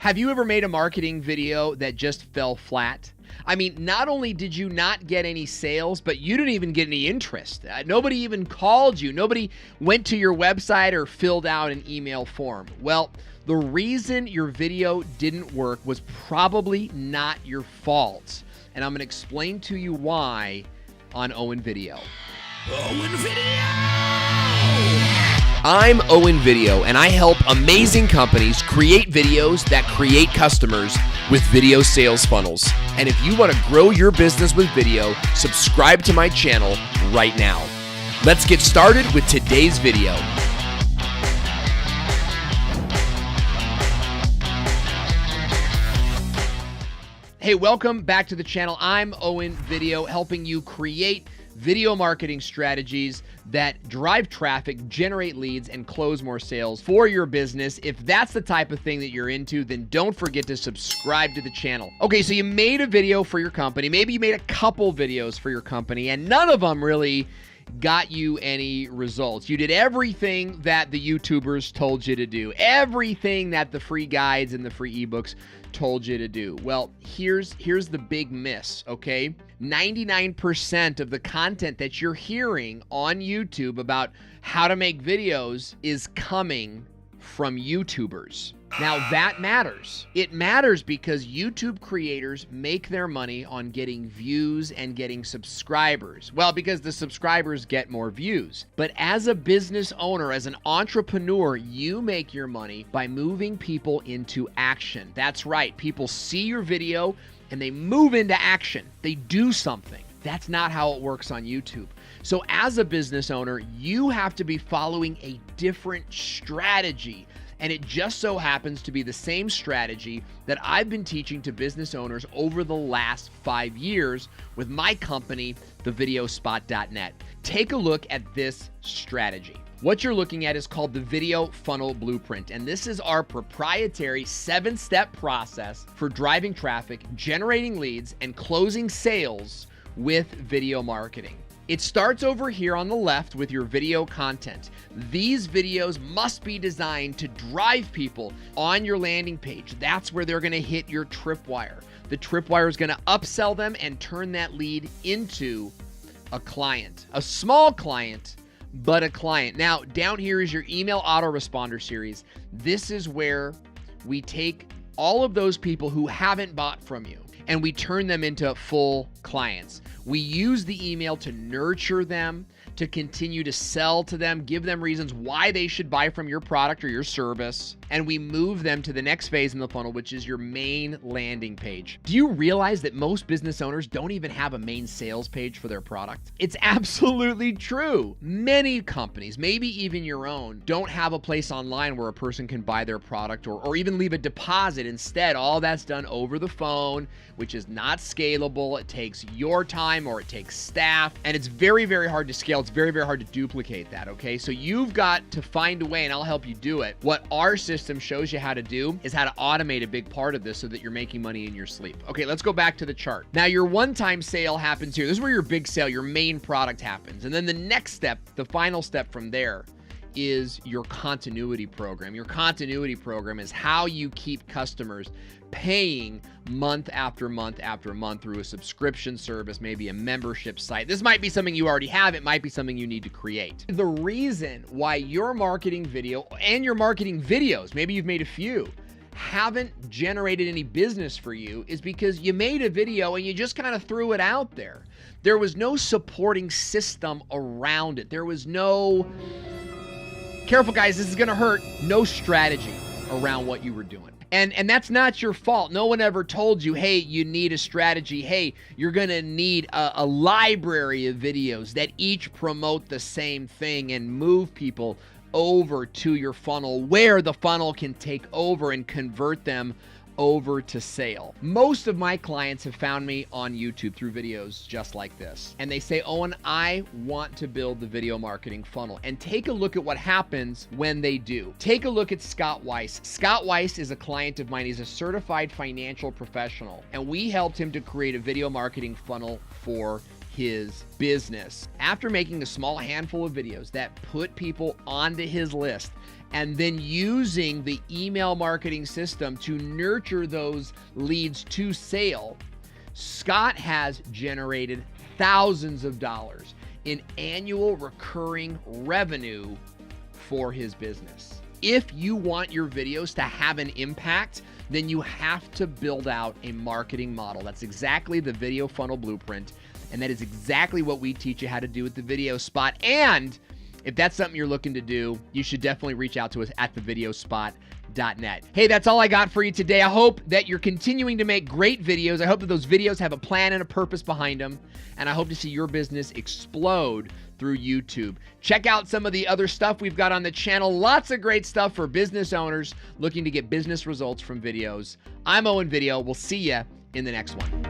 Have you ever made a marketing video that just fell flat? I mean, not only did you not get any sales, but you didn't even get any interest. Nobody even called you. Nobody went to your website or filled out an email form. Well, the reason your video didn't work was probably not your fault. And I'm going to explain to you why on Owen Video. Owen Video! I'm Owen Video, and I help amazing companies create videos that create customers with video sales funnels. And if you want to grow your business with video, subscribe to my channel right now. Let's get started with today's video. Hey, welcome back to the channel. I'm Owen Video, helping you create video marketing strategies that drive traffic, generate leads, and close more sales for your business. If that's the type of thing that you're into, then don't forget to subscribe to the channel. Okay, so you made a video for your company. Maybe you made a couple videos for your company, and none of them really got you any results. You did everything that the YouTubers told you to do, everything that the free guides and the free ebooks told you to do. Well, here's the big miss, okay? 99% of the content that you're hearing on YouTube about how to make videos is coming from YouTubers. Now that matters. It matters because YouTube creators make their money on getting views and getting subscribers. Well, because the subscribers get more views. But as a business owner, as an entrepreneur, you make your money by moving people into action. That's right. People see your video and they move into action. They do something. That's not how it works on YouTube. So as a business owner, you have to be following a different strategy. And it just so happens to be the same strategy that I've been teaching to business owners over the last 5 years with my company, thevideospot.net. Take a look at this strategy. What you're looking at is called the Video Funnel Blueprint, and this is our proprietary 7-step process for driving traffic, generating leads, and closing sales with video marketing. It starts over here on the left with your video content. These videos must be designed to drive people on your landing page. That's where they're going to hit your tripwire. The tripwire is going to upsell them and turn that lead into a client, a small client, but a client. Now, down here is your email autoresponder series. This is where we take all of those people who haven't bought from you and we turn them into full clients. We use the email to nurture them, to continue to sell to them, give them reasons why they should buy from your product or your service, and we move them to the next phase in the funnel, which is your main landing page. Do you realize that most business owners don't even have a main sales page for their product? It's absolutely true. Many companies, maybe even your own, don't have a place online where a person can buy their product or even leave a deposit. Instead, all that's done over the phone, which is not scalable. It takes your time or it takes staff, and it's very, very hard to scale. It's very, very hard to duplicate that, okay? So you've got to find a way, and I'll help you do it. What our system shows you how to do is how to automate a big part of this so that you're making money in your sleep. Okay, let's go back to the chart. Now, your one-time sale happens here. This is where your big sale, your main product happens. And then the next step, the final step from there, is your continuity program. Your continuity program is how you keep customers paying month after month after month through a subscription service, maybe a membership site. This might be something you already have. It might be something you need to create. The reason why your marketing video and your marketing videos, maybe you've made a few, haven't generated any business for you is because you made a video and you just kind of threw it out there. There was no supporting system around it. There was no, careful guys, this is gonna hurt, no strategy around what you were doing. And that's not your fault. No one ever told you, hey, you need a strategy. Hey, you're gonna need a library of videos that each promote the same thing and move people over to your funnel where the funnel can take over and convert them over to sale. Most of my clients have found me on YouTube through videos just like this. And they say, Owen, I want to build the video marketing funnel. And take a look at what happens when they do. Take a look at Scott Weiss. Scott Weiss is a client of mine. He's a certified financial professional. And we helped him to create a video marketing funnel for his business. After making a small handful of videos that put people onto his list and then using the email marketing system to nurture those leads to sale, Scott has generated thousands of dollars in annual recurring revenue for his business. If you want your videos to have an impact, then you have to build out a marketing model. That's exactly the video funnel blueprint, and that is exactly what we teach you how to do with the Video Spot. And if that's something you're looking to do, you should definitely reach out to us at thevideospot.net. Hey, that's all I got for you today. I hope that you're continuing to make great videos. I hope that those videos have a plan and a purpose behind them. And I hope to see your business explode through YouTube. Check out some of the other stuff we've got on the channel. Lots of great stuff for business owners looking to get business results from videos. I'm Owen Video. We'll see you in the next one.